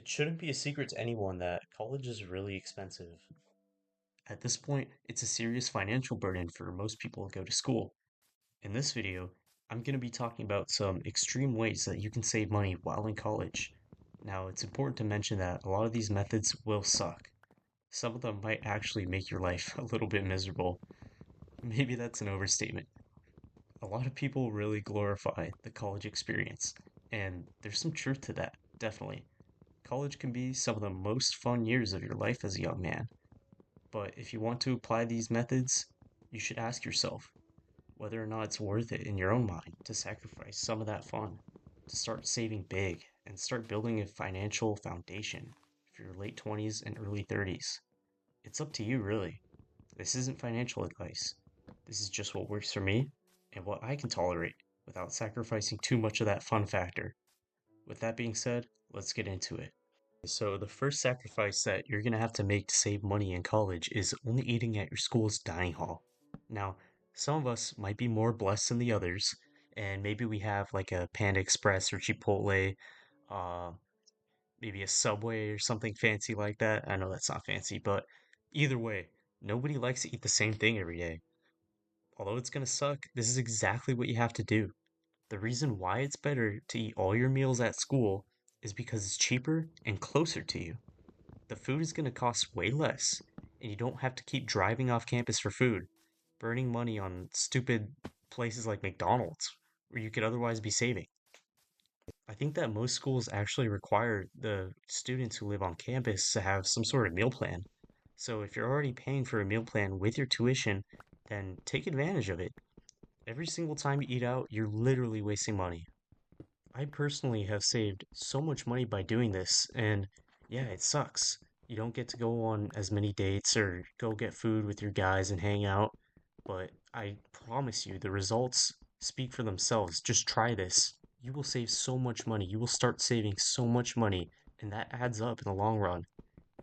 It shouldn't be a secret to anyone that college is really expensive. At this point, it's a serious financial burden for most people to go to school. In this video, I'm going to be talking about some extreme ways that you can save money while in college. Now, it's important to mention that a lot of these methods will suck. Some of them might actually make your life a little bit miserable. Maybe that's an overstatement. A lot of people really glorify the college experience, and there's some truth to that, definitely. College can be some of the most fun years of your life as a young man, but if you want to apply these methods, you should ask yourself whether or not it's worth it in your own mind to sacrifice some of that fun, to start saving big, and start building a financial foundation for your late 20s and early 30s. It's up to you, really. This isn't financial advice. This is just what works for me and what I can tolerate without sacrificing too much of that fun factor. With that being said, let's get into it. So, the first sacrifice that you're going to have to make to save money in college is only eating at your school's dining hall. Now, some of us might be more blessed than the others, and maybe we have like a Panda Express or Chipotle, uh, maybe a Subway or something fancy like that. I know that's not fancy, but either way, nobody likes to eat the same thing every day. Although it's going to suck, this is exactly what you have to do. The reason why it's better to eat all your meals at school is because it's cheaper and closer to you. The food is going to cost way less, and you don't have to keep driving off campus for food, burning money on stupid places like McDonald's, where you could otherwise be saving. I think that most schools actually require the students who live on campus to have some sort of meal plan. So if you're already paying for a meal plan with your tuition, then take advantage of it. Every single time you eat out, you're literally wasting money. I personally have saved so much money by doing this, and yeah, it sucks. You don't get to go on as many dates or go get food with your guys and hang out, but I promise you, the results speak for themselves. Just try this. You will save so much money. You will start saving so much money, and that adds up in the long run.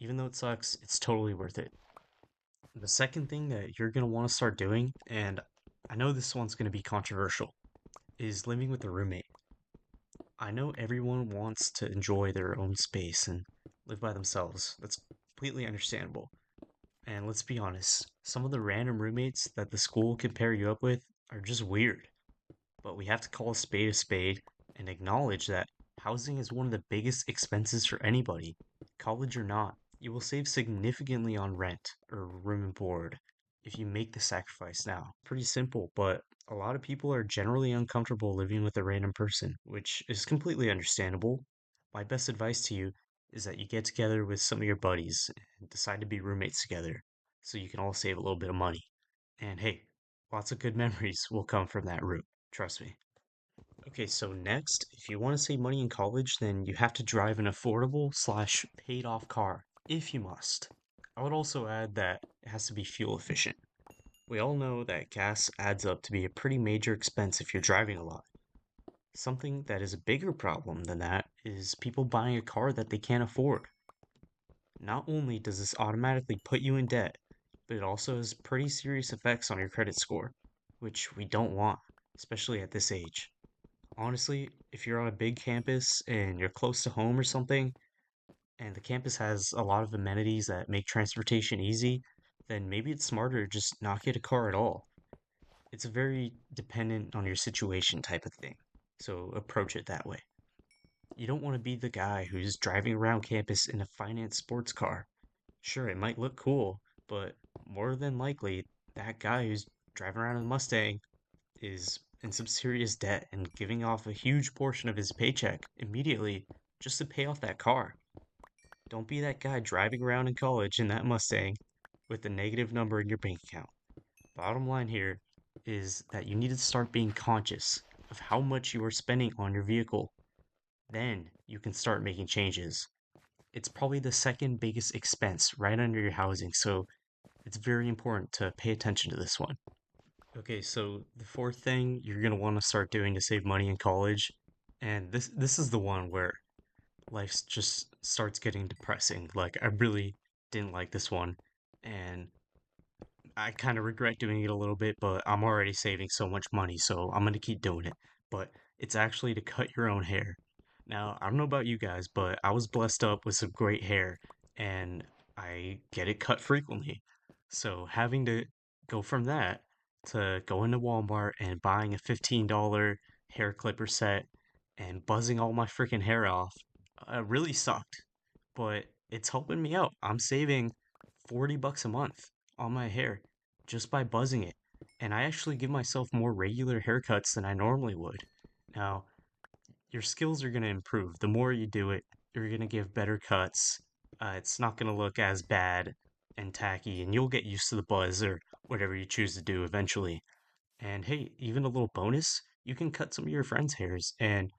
Even though it sucks, it's totally worth it. The second thing that you're going to want to start doing, and I know this one's going to be controversial, is living with a roommate. I know everyone wants to enjoy their own space and live by themselves. That's completely understandable. And let's be honest, some of the random roommates that the school can pair you up with are just weird. But we have to call a spade and acknowledge that housing is one of the biggest expenses for anybody, college or not. You will save significantly on rent or room and board if you make the sacrifice now. Pretty simple, but a lot of people are generally uncomfortable living with a random person, which is completely understandable. My best advice to you is that you get together with some of your buddies and decide to be roommates together so you can all save a little bit of money. And hey, lots of good memories will come from that room. Trust me. Okay, so next, if you want to save money in college, then you have to drive an affordable slash paid off car, if you must. I would also add that it has to be fuel efficient. We all know that gas adds up to be a pretty major expense if you're driving a lot. Something that is a bigger problem than that is people buying a car that they can't afford. Not only does this automatically put you in debt, but it also has pretty serious effects on your credit score, which we don't want, especially at this age. Honestly, if you're on a big campus and you're close to home or something, and the campus has a lot of amenities that make transportation easy, then maybe it's smarter to just not get a car at all. It's a very dependent on your situation type of thing, so approach it that way. You don't want to be the guy who's driving around campus in a finance sports car. Sure, it might look cool, but more than likely, that guy who's driving around in a Mustang is in some serious debt and giving off a huge portion of his paycheck immediately just to pay off that car. Don't be that guy driving around in college in that Mustang with a negative number in your bank account. Bottom line here is that you need to start being conscious of how much you are spending on your vehicle. Then you can start making changes. It's probably the second biggest expense right under your housing, so it's very important to pay attention to this one. Okay, so the fourth thing you're gonna want to start doing to save money in college, and this is the one where just starts getting depressing. Like I really didn't like this one, and I kind of regret doing it a little bit, but I'm already saving so much money, so I'm gonna keep doing it. But it's actually to cut your own hair. Now, I don't know about you guys, but I was blessed up with some great hair and I get it cut frequently. So having to go from that to going to Walmart and buying a $15 hair clipper set and buzzing all my freaking hair off really sucked. But it's helping me out. I'm saving 40 bucks a month on my hair just by buzzing it. And I actually give myself more regular haircuts than I normally would. Now, your skills are going to improve. The more you do it, you're going to give better cuts. It's not going to look as bad and tacky, and you'll get used to the buzz or whatever you choose to do eventually. And hey, even a little bonus, you can cut some of your friends' hairs and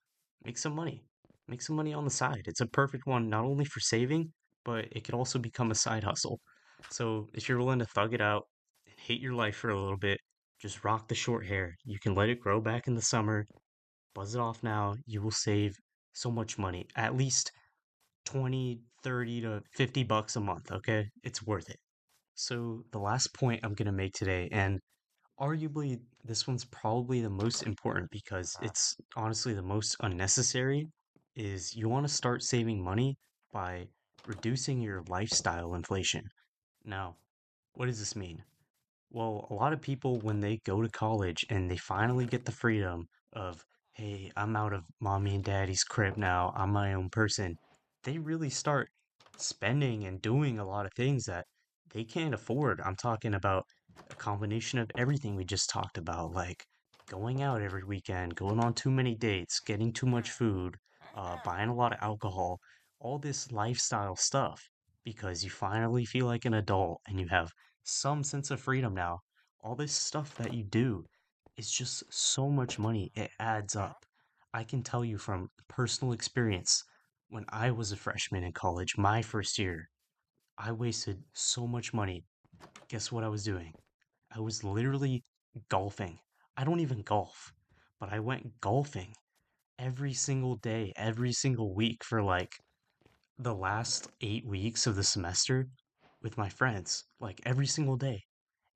make some money. Make some money on the side. It's a perfect one not only for saving, but it could also become a side hustle. So if you're willing to thug it out and hate your life for a little bit, just rock the short hair. You can let it grow back in the summer, buzz it off now. You will save so much money, at least 20, 30 to 50 bucks a month, okay? It's worth it. So the last point I'm going to make today, and arguably, this one's probably the most important because it's honestly the most unnecessary, is you want to start saving money by reducing your lifestyle inflation. Now, what does this mean? Well, a lot of people, when they go to college and they finally get the freedom of, hey, I'm out of mommy and daddy's crib now, I'm my own person, they really start spending and doing a lot of things that they can't afford. I'm talking about a combination of everything we just talked about, like going out every weekend, going on too many dates, getting too much food, buying a lot of alcohol, all this lifestyle stuff, because you finally feel like an adult and you have some sense of freedom now. All this stuff that you do is just so much money. It adds up. I can tell you from personal experience, when I was a freshman in college, my first year, I wasted so much money. Guess what I was doing? I was literally golfing. I don't even golf, but I went golfing every single day, every single week for like the last 8 weeks of the semester with my friends, like every single day,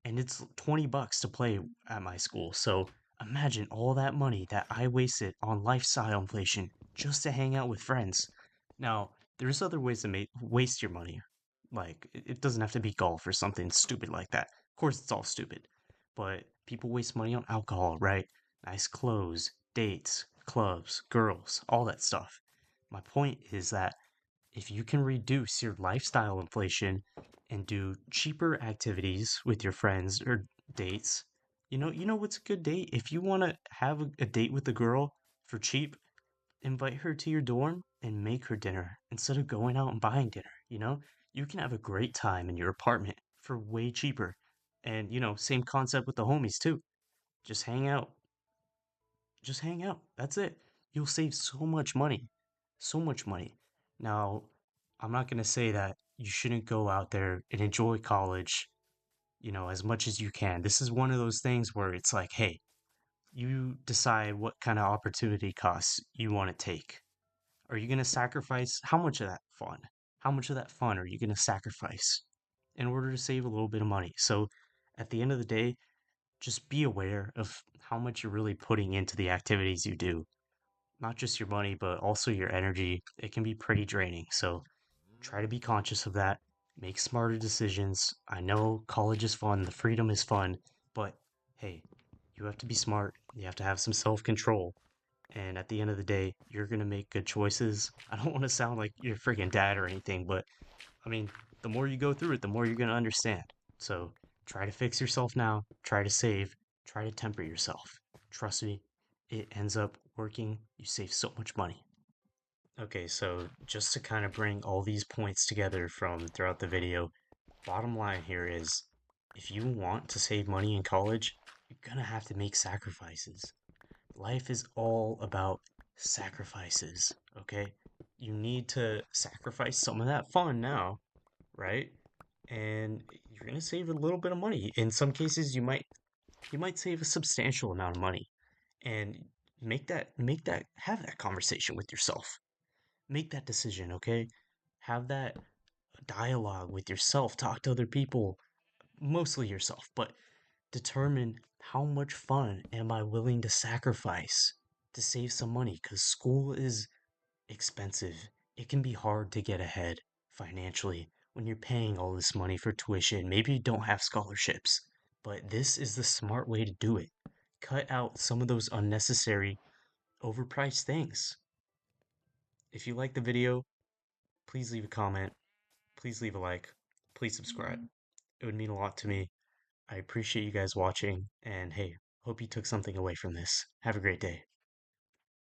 and it's 20 bucks to play at my school. So imagine all that money that I wasted on lifestyle inflation just to hang out with friends. Now, there's other ways to waste your money. Like it doesn't have to be golf or something stupid like that. Of course, it's all stupid. But people waste money on alcohol, right? Nice clothes, dates, clubs, girls, all that stuff. My point is that if you can reduce your lifestyle inflation and do cheaper activities with your friends or dates, you know what's a good date? If you want to have a date with a girl for cheap, invite her to your dorm and make her dinner instead of going out and buying dinner, you know? You can have a great time in your apartment for way cheaper. And, same concept with the homies too. Just hang out, just hang out. That's it. You'll save so much money. So much money. Now, I'm not going to say that you shouldn't go out there and enjoy college, as much as you can. This is one of those things where it's like, hey, you decide what kind of opportunity costs you want to take. Are you going to sacrifice how much of that fun? How much of that fun are you going to sacrifice in order to save a little bit of money? So, at the end of the day, just be aware of how much you're really putting into the activities you do, not just your money, but also your energy. It can be pretty draining. So try to be conscious of that. Make smarter decisions. I know college is fun, the freedom is fun, but hey, you have to be smart. You have to have some self control. And at the end of the day, you're going to make good choices. I don't want to sound like your freaking dad or anything, but I mean, the more you go through it, the more you're going to understand. So try to fix yourself now, try to save, try to temper yourself. Trust me, it ends up working. You save so much money. Okay, so just to kind of bring all these points together from throughout the video, bottom line here is if you want to save money in college, you're gonna have to make sacrifices. Life is all about sacrifices, okay? You need to sacrifice some of that fun now, right? And you're gonna save a little bit of money. In some cases, you might save a substantial amount of money, and make that have that conversation with yourself. Make that decision, okay? Have that dialogue with yourself. Talk to other people, mostly yourself, but determine how much fun am I willing to sacrifice to save some money? Because school is expensive. It can be hard to get ahead financially when you're paying all this money for tuition. Maybe you don't have scholarships, but this is the smart way to do it. Cut out some of those unnecessary, overpriced things. If you like the video, please leave a comment, please leave a like, please subscribe. It would mean a lot to me. I appreciate you guys watching, and hey, hope you took something away from this. Have a great day.